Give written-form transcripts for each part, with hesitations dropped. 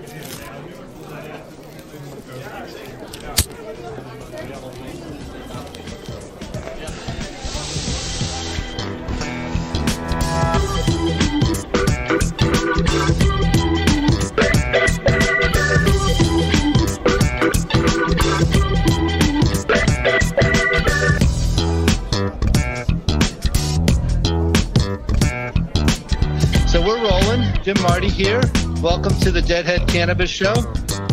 So we're rolling. Jim Marty here. Welcome to the Deadhead Cannabis Show.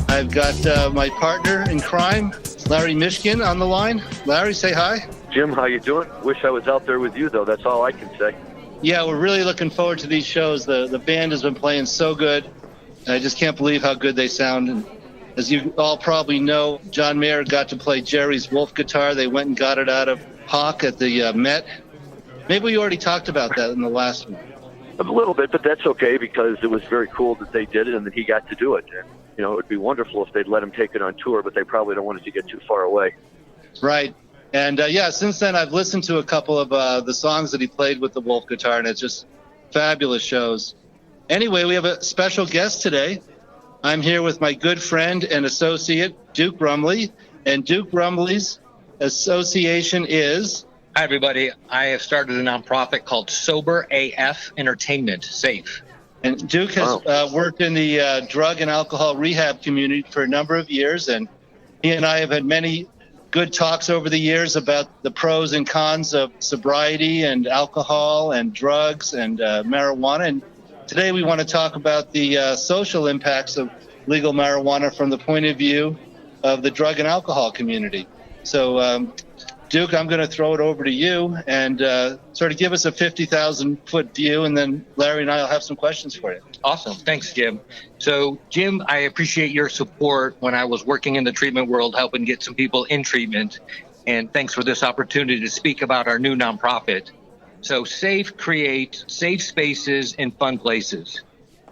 I've got my partner in crime, Larry Mishkin, on the line. Larry, say hi. Jim, how you doing? Wish I was out there with you, though. That's all I can say. Yeah, we're really looking forward to these shows. The band has been playing so good. I just can't believe how good they sound. And as you all probably know, John Mayer got to play Jerry's Wolf guitar. They went and got it out of Hawk at the Met. Maybe we already talked about that in the last one. A little bit, but that's okay because it was very cool that they did it and that he got to do it. And, you know, it would be wonderful if they'd let him take it on tour, but they probably don't want it to get too far away. Right. And, since then I've listened to a couple of the songs that he played with the Wolf guitar, and it's just fabulous shows. Anyway, we have a special guest today. I'm here with my good friend and associate, Duke Rumley, and Duke Rumley's association is... Hi, everybody. I have started a nonprofit called Sober AF Entertainment Safe. And Duke has worked in the drug and alcohol rehab community for a number of years, and he and I have had many good talks over the years about the pros and cons of sobriety and alcohol and drugs and marijuana. And today we want to talk about the social impacts of legal marijuana from the point of view of the drug and alcohol community. So, Duke, I'm going to throw it over to you and sort of give us a 50,000-foot view, and then Larry and I will have some questions for you. Awesome. Thanks, Jim. So, Jim, I appreciate your support when I was working in the treatment world, helping get some people in treatment. And thanks for this opportunity to speak about our new nonprofit. So, SAFE creates safe spaces and fun places.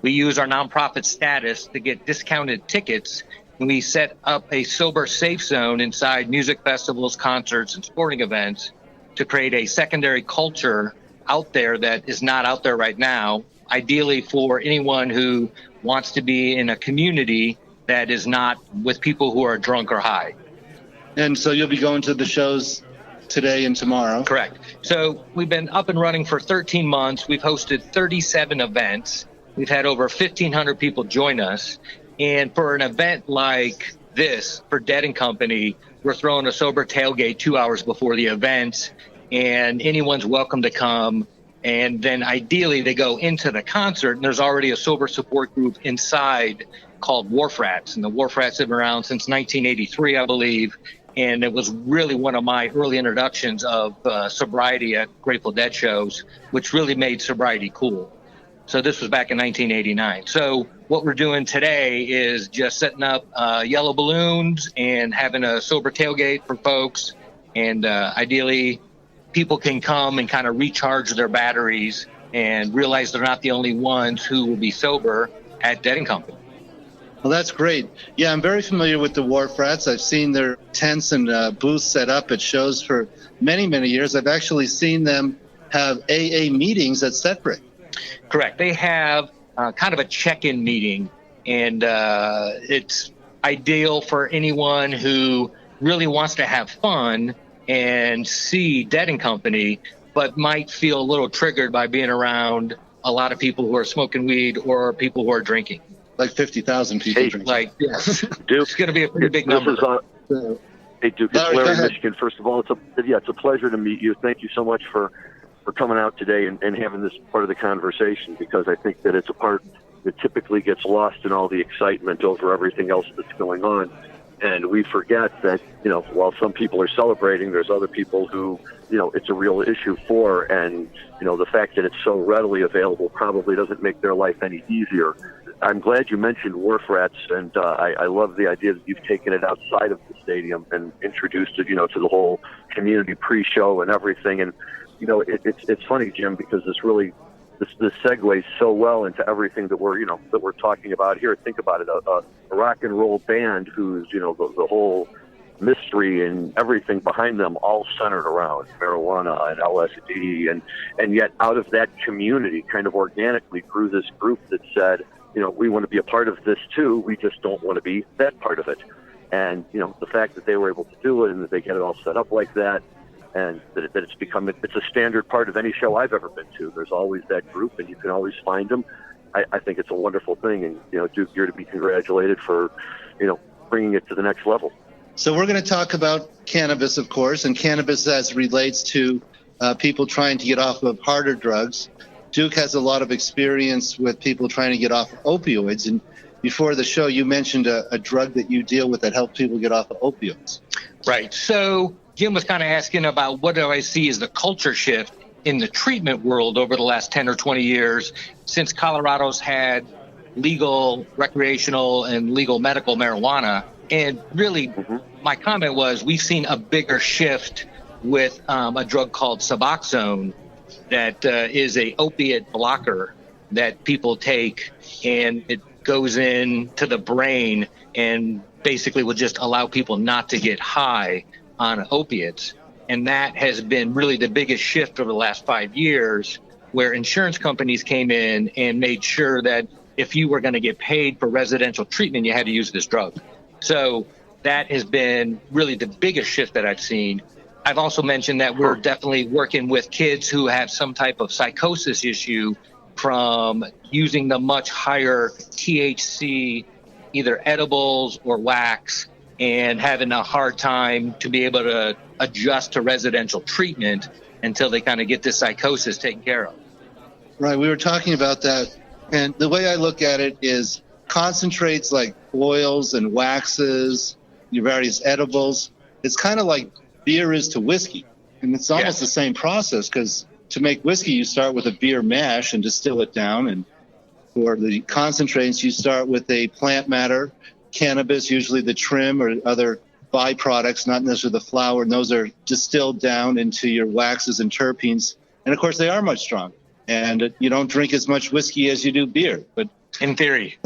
We use our nonprofit status to get discounted tickets. We set up a sober safe zone inside music festivals, concerts, and sporting events to create a secondary culture out there that is not out there right now, ideally for anyone who wants to be in a community that is not with people who are drunk or high. And so you'll be going to the shows today and tomorrow? Correct. So we've been up and running for 13 months. We've hosted 37 events. We've had over 1,500 people join us. And for an event like this, for Dead & Company, we're throwing a sober tailgate 2 hours before the event, and anyone's welcome to come. And then ideally they go into the concert, and there's already a sober support group inside called Wharf Rats. And the Wharf Rats have been around since 1983, I believe. And it was really one of my early introductions of sobriety at Grateful Dead shows, which really made sobriety cool. So this was back in 1989. So what we're doing today is just setting up yellow balloons and having a sober tailgate for folks. And ideally, people can come and kind of recharge their batteries and realize they're not the only ones who will be sober at Dead & Company. Well, that's great. Yeah, I'm very familiar with the Wharf Rats. I've seen their tents and booths set up at shows for many, many years. I've actually seen them have AA meetings at Setbrick. Correct. They have kind of a check-in meeting, and it's ideal for anyone who really wants to have fun and see Dead & Company, but might feel a little triggered by being around a lot of people who are smoking weed or people who are drinking. Like 50,000 people drinking. Like, yes. Duke, it's going to be a pretty big number. Hey, Duke, it's Larry Mishkin. First of all, it's a pleasure to meet you. Thank you so much for coming out today and having this part of the conversation, because I think that it's a part that typically gets lost in all the excitement over everything else that's going on. And we forget that, while some people are celebrating, there's other people who, it's a real issue for. And, the fact that it's so readily available probably doesn't make their life any easier. I'm glad you mentioned Wharf Rats, and I love the idea that you've taken it outside of the stadium and introduced it, to the whole community pre-show and everything. And, it's funny, Jim, because this segues so well into everything that we're talking about here. Think about it, a rock and roll band who's, the whole mystery and everything behind them all centered around marijuana and LSD. And yet out of that community kind of organically grew this group that said, we want to be a part of this too. We just don't want to be that part of it. And, the fact that they were able to do it and that they get it all set up like that, and that it's a standard part of any show I've ever been to. There's always that group, and you can always find them. I think it's a wonderful thing, and Duke, you're to be congratulated for bringing it to the next level. So we're going to talk about cannabis, of course, and cannabis as it relates to people trying to get off of harder drugs. Duke has a lot of experience with people trying to get off of opioids, and before the show you mentioned a drug that you deal with that helps people get off of opioids. Right. So Jim was kind of asking about what do I see as the culture shift in the treatment world over the last 10 or 20 years since Colorado's had legal recreational and legal medical marijuana. And really, my comment was we've seen a bigger shift with a drug called Suboxone that is a opiate blocker that people take, and it goes into the brain and basically will just allow people not to get high on opiates. And that has been really the biggest shift over the last 5 years, where insurance companies came in and made sure that if you were going to get paid for residential treatment, you had to use this drug. So that has been really the biggest shift that I've seen. I've also mentioned that we're definitely working with kids who have some type of psychosis issue from using the much higher THC, either edibles or wax, and having a hard time to be able to adjust to residential treatment until they kind of get this psychosis taken care of. Right. We were talking about that. And the way I look at it is concentrates like oils and waxes, your various edibles. It's kind of like beer is to whiskey. And it's almost the same process, because to make whiskey, you start with a beer mash and distill it down. And for the concentrates, you start with a plant matter, cannabis, usually the trim or other byproducts, not necessarily the flower, and those are distilled down into your waxes and terpenes. And of course, they are much stronger. And you don't drink as much whiskey as you do beer. But in theory,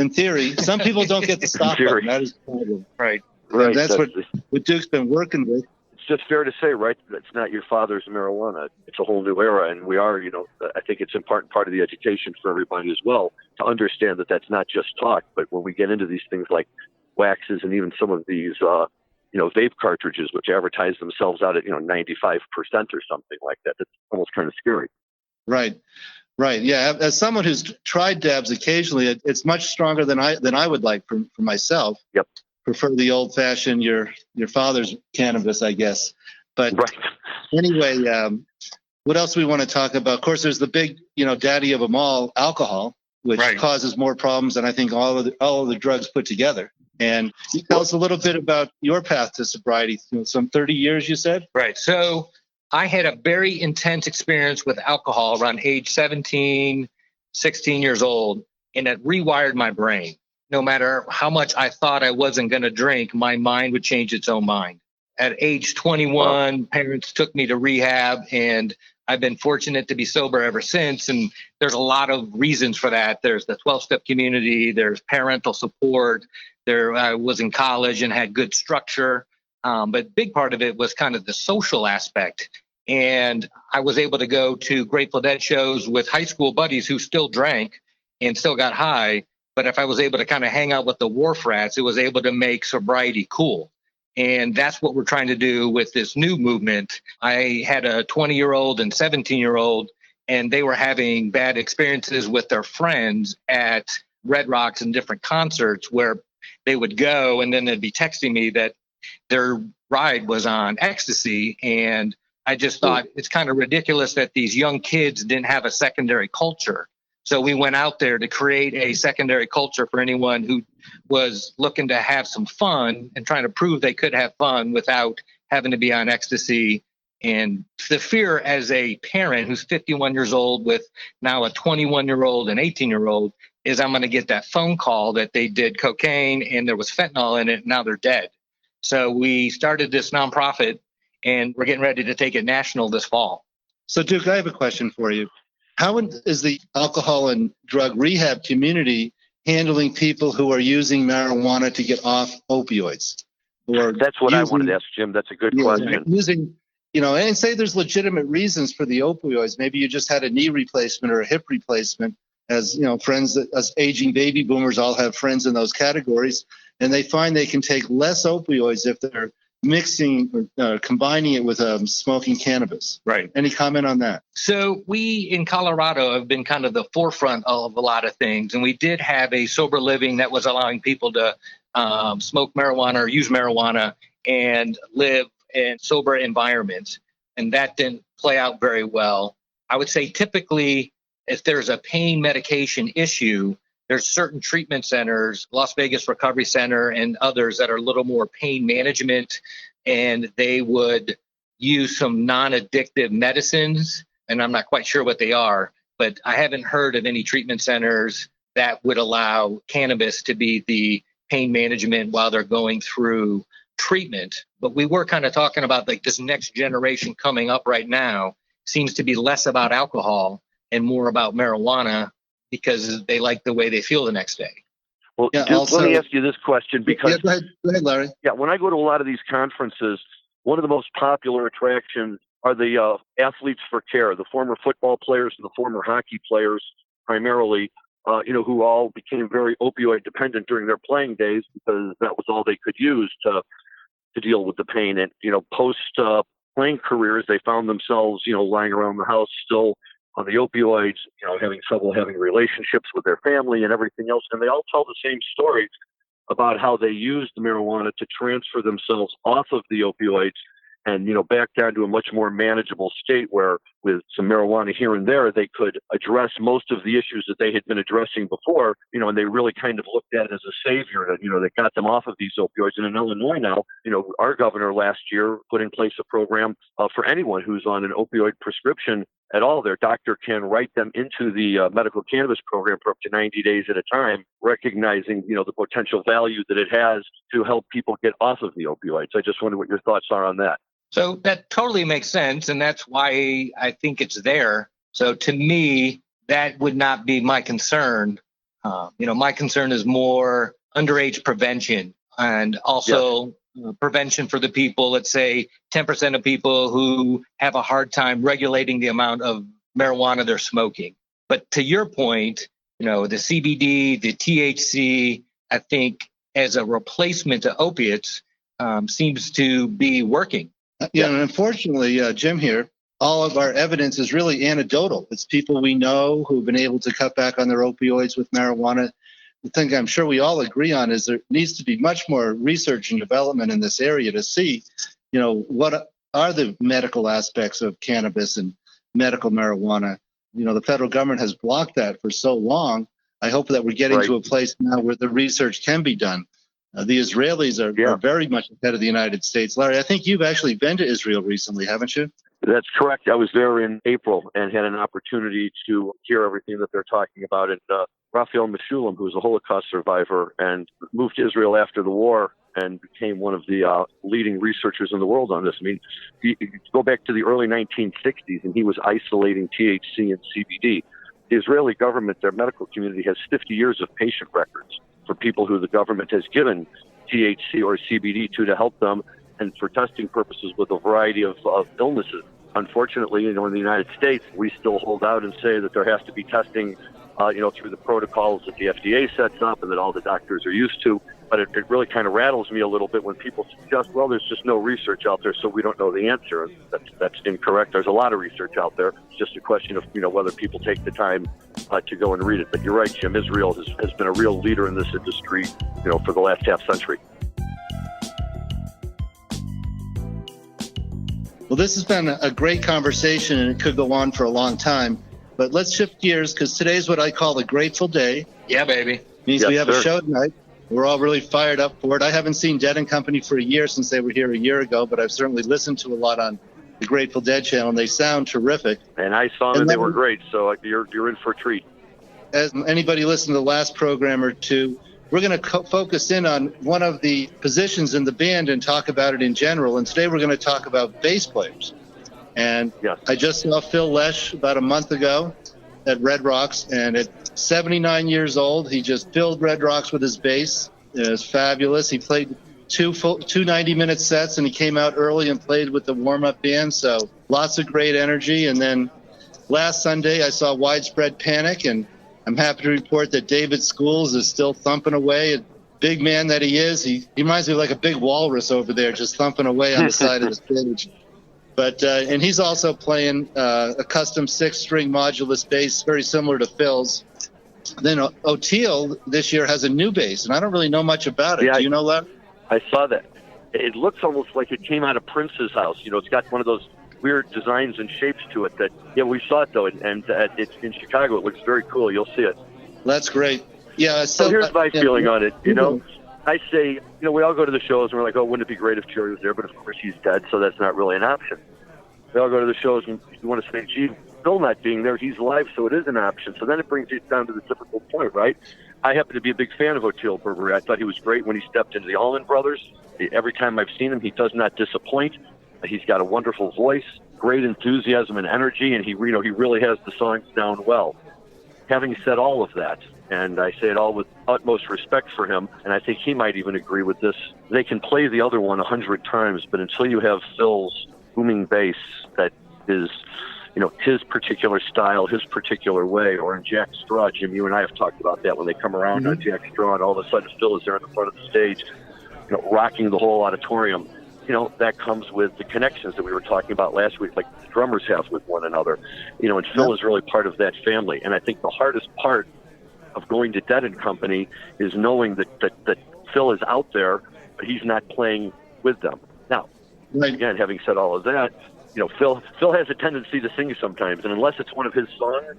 some people don't get the stop button. That is the problem. Right. And that's what Duke's been working with. It's just fair to say, right, that's not your father's marijuana. It's a whole new era, and we are, I think it's important part of the education for everybody as well to understand that that's not just talk, but when we get into these things like waxes and even some of these, vape cartridges, which advertise themselves out at, 95% or something like that, that's almost kind of scary. Right. Yeah. As someone who's tried dabs occasionally, it's much stronger than I would like for myself. Yep. Prefer the old fashioned, your father's cannabis, I guess. But anyway, what else do we want to talk about? Of course, there's the big, daddy of them all, alcohol, which causes more problems than I think all of the drugs put together. And tell us a little bit about your path to sobriety. Some 30 years, you said? Right. So I had a very intense experience with alcohol around age 17, 16 years old, and it rewired my brain. No matter how much I thought I wasn't going to drink, my mind would change its own mind. At age 21, parents took me to rehab, and I've been fortunate to be sober ever since. And there's a lot of reasons for that. There's the 12-step community. There's parental support. I was in college and had good structure. But big part of it was kind of the social aspect. And I was able to go to Grateful Dead shows with high school buddies who still drank and still got high. But if I was able to kind of hang out with the Wharf Rats, it was able to make sobriety cool. And that's what we're trying to do with this new movement. I had a 20-year-old and 17-year-old, and they were having bad experiences with their friends at Red Rocks and different concerts where they would go, and then they'd be texting me that their ride was on ecstasy. And I just thought it's kind of ridiculous that these young kids didn't have a secondary culture. So we went out there to create a secondary culture for anyone who was looking to have some fun and trying to prove they could have fun without having to be on ecstasy. And the fear as a parent who's 51 years old with now a 21-year-old and 18-year-old is I'm going to get that phone call that they did cocaine and there was fentanyl in it, and now they're dead. So we started this nonprofit, and we're getting ready to take it national this fall. So, Duke, I have a question for you. How is the alcohol and drug rehab community handling people who are using marijuana to get off opioids? That's what I wanted to ask, Jim. That's a good question. Using, and say there's legitimate reasons for the opioids. Maybe you just had a knee replacement or a hip replacement as friends, us aging baby boomers all have friends in those categories, and they find they can take less opioids if they're mixing or combining it with smoking cannabis. Right. Any comment on that? So we in Colorado have been kind of the forefront of a lot of things. And we did have a sober living that was allowing people to smoke marijuana or use marijuana and live in sober environments. And that didn't play out very well. I would say typically if there's a pain medication issue, there's certain treatment centers, Las Vegas Recovery Center and others that are a little more pain management, and they would use some non-addictive medicines, and I'm not quite sure what they are, but I haven't heard of any treatment centers that would allow cannabis to be the pain management while they're going through treatment. But we were kind of talking about like this next generation coming up right now seems to be less about alcohol and more about marijuana, because they like the way they feel the next day. Well, yeah, Duke, also, let me ask you this question, because go ahead, Larry. Yeah, when I go to a lot of these conferences, one of the most popular attractions are the athletes for care, the former football players and the former hockey players, primarily, who all became very opioid dependent during their playing days because that was all they could use to deal with the pain. And post playing careers, they found themselves lying around the house still on the opioids, having trouble having relationships with their family and everything else. And they all tell the same stories about how they used the marijuana to transfer themselves off of the opioids and, back down to a much more manageable state where with some marijuana here and there, they could address most of the issues that they had been addressing before, and they really kind of looked at it as a savior that, that got them off of these opioids. And in Illinois now, our governor last year put in place a program for anyone who's on an opioid prescription at all. Their doctor can write them into the medical cannabis program for up to 90 days at a time, recognizing, the potential value that it has to help people get off of the opioids. I just wonder what your thoughts are on that. So that totally makes sense, and that's why I think it's there. So to me, that would not be my concern. My concern is more underage prevention and also prevention for the people, let's say 10% of people who have a hard time regulating the amount of marijuana they're smoking. But to your point, the CBD, the THC, I think as a replacement to opiates seems to be working. And unfortunately, Jim here, all of our evidence is really anecdotal. It's people we know who've been able to cut back on their opioids with marijuana. The thing I'm sure we all agree on is there needs to be much more research and development in this area to see, what are the medical aspects of cannabis and medical marijuana. The federal government has blocked that for so long. I hope that we're getting to a place now where the research can be done. The Israelis are very much ahead of the United States. Larry, I think you've actually been to Israel recently, haven't you? That's correct. I was there in April and had an opportunity to hear everything that they're talking about. And Raphael Mishkin, who's a Holocaust survivor and moved to Israel after the war and became one of the leading researchers in the world on this. I mean, you go back to the early 1960s, and he was isolating THC and CBD. The Israeli government, their medical community, has 50 years of patient records for people who the government has given THC or CBD to help them and for testing purposes with a variety of illnesses. Unfortunately, in the United States, we still hold out and say that there has to be testing, through the protocols that the FDA sets up and that all the doctors are used to. But it really kind of rattles me a little bit when people suggest, well, there's just no research out there, so we don't know the answer. And that's incorrect. There's a lot of research out there. It's just a question of, whether people take the time to go and read it. But you're right, Jim. Israel has been a real leader in this industry, for the last half century. Well, this has been a great conversation, and it could go on for a long time. But let's shift gears, because today's what I call the Grateful Day. Yeah, baby. Means we have a show tonight. We're all really fired up for it. I haven't seen Dead & Company for a year since they were here a year ago, but I've certainly listened to a lot on the Grateful Dead channel, and they sound terrific. And I saw them, and they were great, so you're in for a treat. As anybody listened to the last program or two, we're going to focus in on one of the positions in the band and talk about it in general. And today we're going to talk about bass players. And I just saw Phil Lesh about a month ago at Red Rocks, and at 79 years old, he just filled Red Rocks with his bass. It was fabulous. He played two 90-minute sets, and he came out early and played with the warm-up band, so lots of great energy. And then last Sunday, I saw Widespread Panic, and I'm happy to report that David Schools is still thumping away. A big man that he is, he reminds me of like a big walrus over there, just thumping away on the side of the stage. But and he's also playing a custom 6-string modulus bass, very similar to Phil's. Then Otell this year has a new bass, and I don't really know much about it. Yeah, do you know that? I saw that. It looks almost like it came out of Prince's house. You know, it's got one of those weird designs and shapes to it. That we saw it though, and it's in Chicago. It looks very cool. You'll see it. That's great. Yeah. So here's my feeling on it. You know, I say, we all go to the shows and we're like, oh, wouldn't it be great if Jerry was there? But of course he's dead, so that's not really an option. We all go to the shows and you want to say, gee, Phil not being there, he's alive, so it is an option. So then it brings it down to the difficult point, right? I happen to be a big fan of Otell Burberry. I thought he was great when he stepped into the Allman Brothers. Every time I've seen him, he does not disappoint. He's got a wonderful voice, great enthusiasm and energy, and he really has the songs down well. Having said all of that, and I say it all with utmost respect for him, and I think he might even agree with this, they can play the other one 100 times, but until you have Phil's booming bass that is, his particular style, his particular way, or in Jack Straw, Jim, you and I have talked about that when they come around on Jack Straw, and all of a sudden Phil is there in the front of the stage, rocking the whole auditorium. That comes with the connections that we were talking about last week, like the drummers have with one another. And Phil is really part of that family. And I think the hardest part of going to Dead & Company is knowing that Phil is out there, but he's not playing with them. Now, again, having said all of that, Phil has a tendency to sing sometimes, and unless it's one of his songs,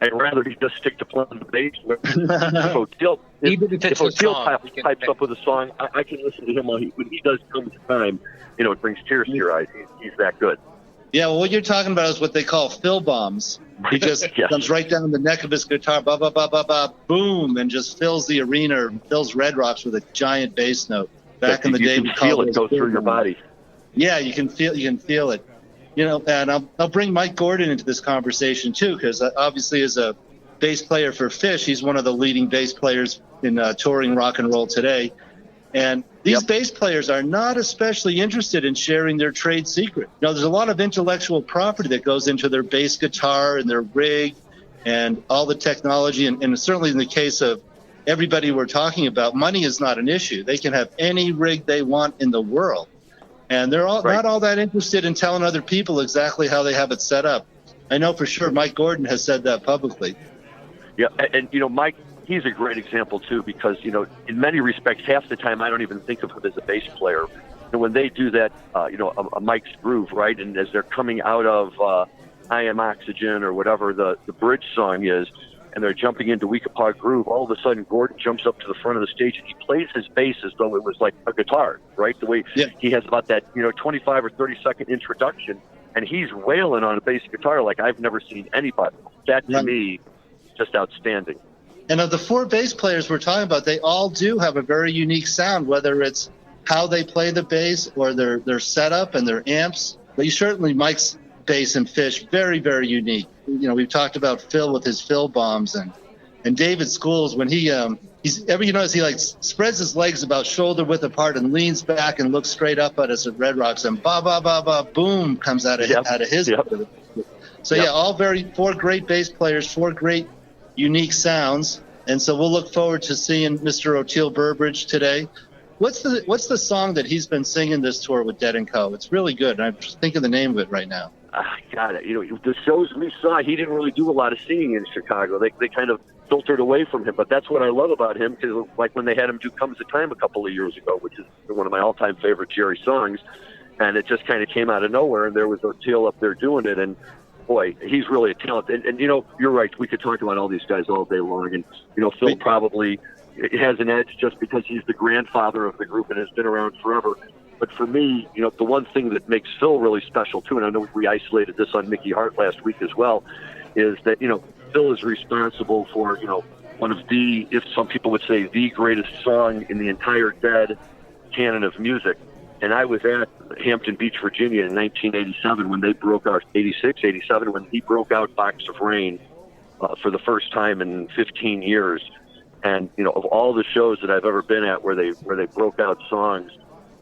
I'd rather he just stick to playing the bass. If Otell pipes up with a song, I can listen to him when he does come to time. It brings tears to your eyes. He's that good. Yeah, well, what you're talking about is what they call Phil bombs. He just comes right down the neck of his guitar, ba ba ba ba ba, boom, and just fills the arena, or fills Red Rocks with a giant bass note. Back in the day, you can feel it go through your body. Yeah, you can feel it. And I'll bring Mike Gordon into this conversation too, because obviously as a bass player for Phish, he's one of the leading bass players in touring rock and roll today. And these bass players are not especially interested in sharing their trade secret. There's a lot of intellectual property that goes into their bass guitar and their rig and all the technology. And certainly in the case of everybody we're talking about, money is not an issue. They can have any rig they want in the world. And they're not all that interested in telling other people exactly how they have it set up. I know for sure Mike Gordon has said that publicly. Yeah, and Mike, he's a great example too, because in many respects, half the time I don't even think of him as a bass player. And when they do that, a Mike's Groove, right, and as they're coming out of I Am Oxygen or whatever the bridge song is, and they're jumping into Weekapaw Groove, all of a sudden Gordon jumps up to the front of the stage and he plays his bass as though it was like a guitar, right? The way he has about that 25 or 30 second introduction, and he's wailing on a bass guitar like I've never seen anybody. That to me, just outstanding. And of the 4 bass players we're talking about, they all do have a very unique sound, whether it's how they play the bass or their setup and their amps. But certainly Mike's bass and Phish, very, very unique. We've talked about Phil with his Phil bombs, and David Schools when he spreads his legs about shoulder width apart and leans back and looks straight up at us at Red Rocks, and ba ba ba ba boom comes out of his. So all 4 great bass players, 4 great unique sounds, and so we'll look forward to seeing Mr. Otell Burbridge today. What's the song that he's been singing this tour with Dead & Co? It's really good. I'm just thinking the name of it right now. God, the shows we saw, he didn't really do a lot of singing in Chicago. They kind of filtered away from him, but that's what I love about him, because like when they had him do Comes a Time a couple of years ago, which is one of my all-time favorite Jerry songs, and it just kind of came out of nowhere, and there was Otell up there doing it, and boy, he's really a talent. And you're right, we could talk about all these guys all day long, and Phil probably has an edge just because he's the grandfather of the group and has been around forever. But for me, the one thing that makes Phil really special too, and I know we isolated this on Mickey Hart last week as well, is that Phil is responsible for one of the, if some people would say, the greatest song in the entire Dead canon of music. And I was at Hampton Beach, Virginia in 1987 when they broke out, 86, 87, when he broke out Box of Rain for the first time in 15 years. And, of all the shows that I've ever been at where they broke out songs,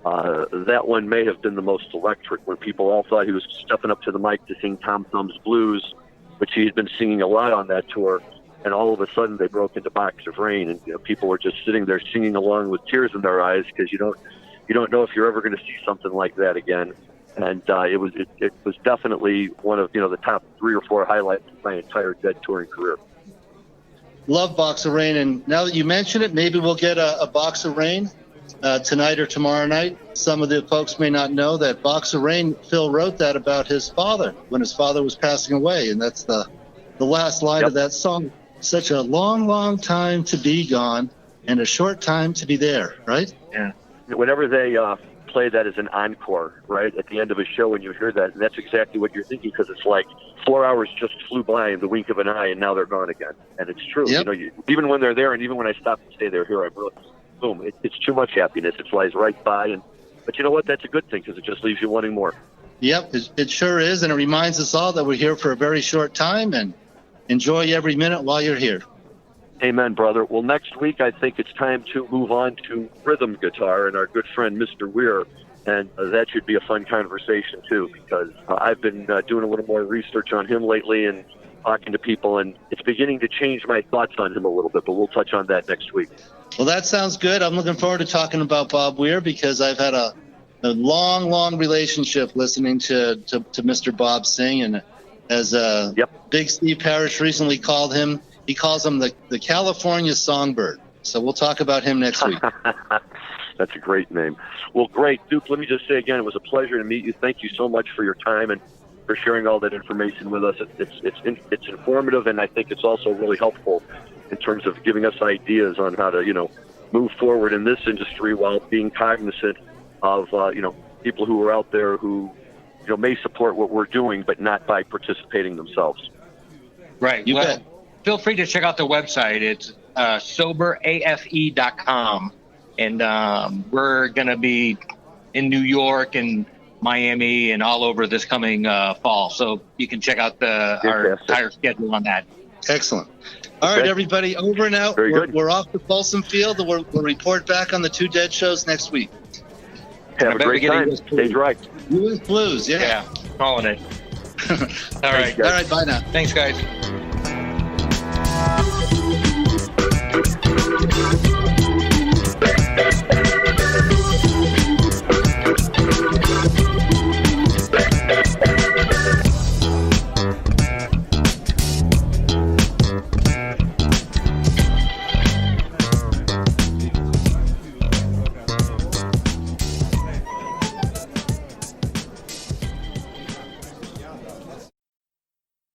that one may have been the most electric, when people all thought he was stepping up to the mic to sing Tom Thumb's Blues, which he had been singing a lot on that tour. and all of a sudden they broke into Box of Rain, and people were just sitting there singing along with tears in their eyes, because you don't know if you're ever going to see something like that again. And it was definitely one of the top 3 or 4 highlights of my entire Dead touring career. Love Box of Rain, and now that you mention it, maybe we'll get a Box of Rain tonight or tomorrow night. Some of the folks may not know that Box of Rain, Phil wrote that about his father when his father was passing away, and that's the last line of that song. Such a long, long time to be gone, and a short time to be there, right? Yeah. Whenever they play that as an encore, right, at the end of a show, and you hear that, and that's exactly what you're thinking, because it's like 4 hours just flew by in the wink of an eye, and now they're gone again. And it's true. Yep. Even when they're there, and even when I stop and stay there, I'm really, boom, it's too much happiness. It flies right by. But you know what? That's a good thing, because it just leaves you wanting more. Yep, it sure is, and it reminds us all that we're here for a very short time, and enjoy every minute while you're here. Amen, brother. Well, next week I think it's time to move on to rhythm guitar and our good friend Mr. Weir, and that should be a fun conversation too, because I've been doing a little more research on him lately and talking to people, and it's beginning to change my thoughts on him a little bit, but we'll touch on that next week. Well, that sounds good. I'm looking forward to talking about Bob Weir, because I've had a long relationship listening to Mr. Bob sing, and as Big Steve Parrish recently called him, he calls him the California Songbird. So we'll talk about him next week. That's a great name. Well, great. Duke, let me just say again, it was a pleasure to meet you. Thank you so much for your time and for sharing all that information with us. It's informative, and I think it's also really helpful in terms of giving us ideas on how to, move forward in this industry while being cognizant of, people who are out there who, may support what we're doing, but not by participating themselves. Right. You bet. Feel free to check out the website. It's soberafe.com. And we're going to be in New York and Miami and all over this coming fall. So you can check out our entire schedule on that. Excellent. All right, everybody, over and out. We're off to Folsom Field, and we'll report back on the 2 Dead shows next week. Have a great time. Stay dry. US Blues, Yeah, calling it. All right. All right, bye now. Thanks, guys.